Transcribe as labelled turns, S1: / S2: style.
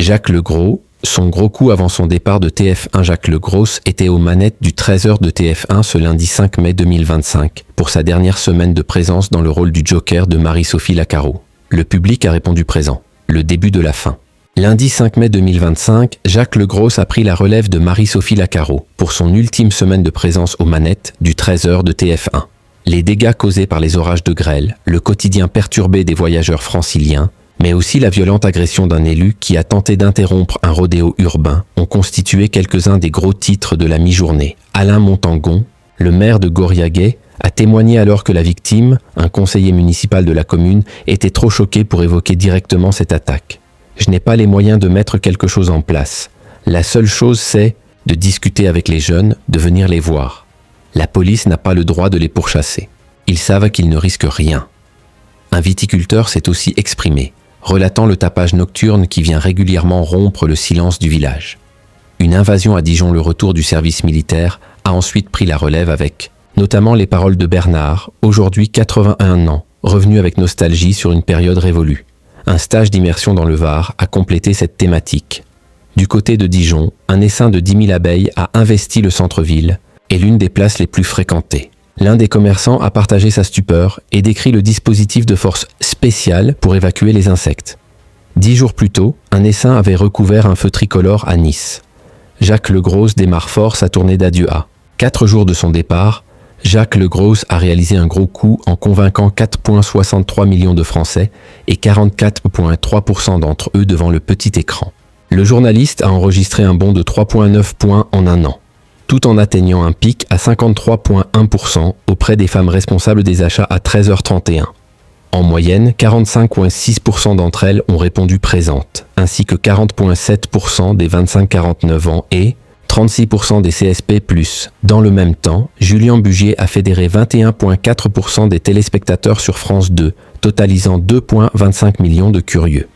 S1: Jacques Legros, son gros coup avant son départ de TF1. Jacques Legros était aux manettes du 13h de TF1 ce lundi 5 mai 2025, pour sa dernière semaine de présence dans le rôle du Joker de Marie-Sophie Lacaro. Le public a répondu présent. Le début de la fin. Lundi 5 mai 2025, Jacques Legros a pris la relève de Marie-Sophie Lacaro pour son ultime semaine de présence aux manettes du 13h de TF1. Les dégâts causés par les orages de grêle, le quotidien perturbé des voyageurs franciliens, mais aussi la violente agression d'un élu qui a tenté d'interrompre un rodéo urbain ont constitué quelques-uns des gros titres de la mi-journée. Alain Montangon, le maire de Goriaguet, a témoigné alors que la victime, un conseiller municipal de la commune, était trop choqué pour évoquer directement cette attaque. « Je n'ai pas les moyens de mettre quelque chose en place. La seule chose, c'est de discuter avec les jeunes, de venir les voir. La police n'a pas le droit de les pourchasser. Ils savent qu'ils ne risquent rien. » Un viticulteur s'est aussi exprimé, relatant le tapage nocturne qui vient régulièrement rompre le silence du village. Une invasion à Dijon, le retour du service militaire, a ensuite pris la relève avec, notamment les paroles de Bernard, aujourd'hui 81 ans, revenu avec nostalgie sur une période révolue. Un stage d'immersion dans le Var a complété cette thématique. Du côté de Dijon, un essaim de 10 000 abeilles a investi le centre-ville et l'une des places les plus fréquentées. L'un des commerçants a partagé sa stupeur et décrit le dispositif de force spéciale pour évacuer les insectes. 10 jours plus tôt, un essaim avait recouvert un feu tricolore à Nice. Jacques Legros démarre fort sa tournée d'adieu à. 4 jours de son départ, Jacques Legros a réalisé un gros coup en convainquant 4,63 millions de Français et 44,3% d'entre eux devant le petit écran. Le journaliste a enregistré un bond de 3,9 points en un an, tout en atteignant un pic à 53,1% auprès des femmes responsables des achats à 13h31. En moyenne, 45,6% d'entre elles ont répondu présentes, ainsi que 40,7% des 25-49 ans et 36% des CSP+. Dans le même temps, Julien Bugier a fédéré 21,4% des téléspectateurs sur France 2, totalisant 2,25 millions de curieux.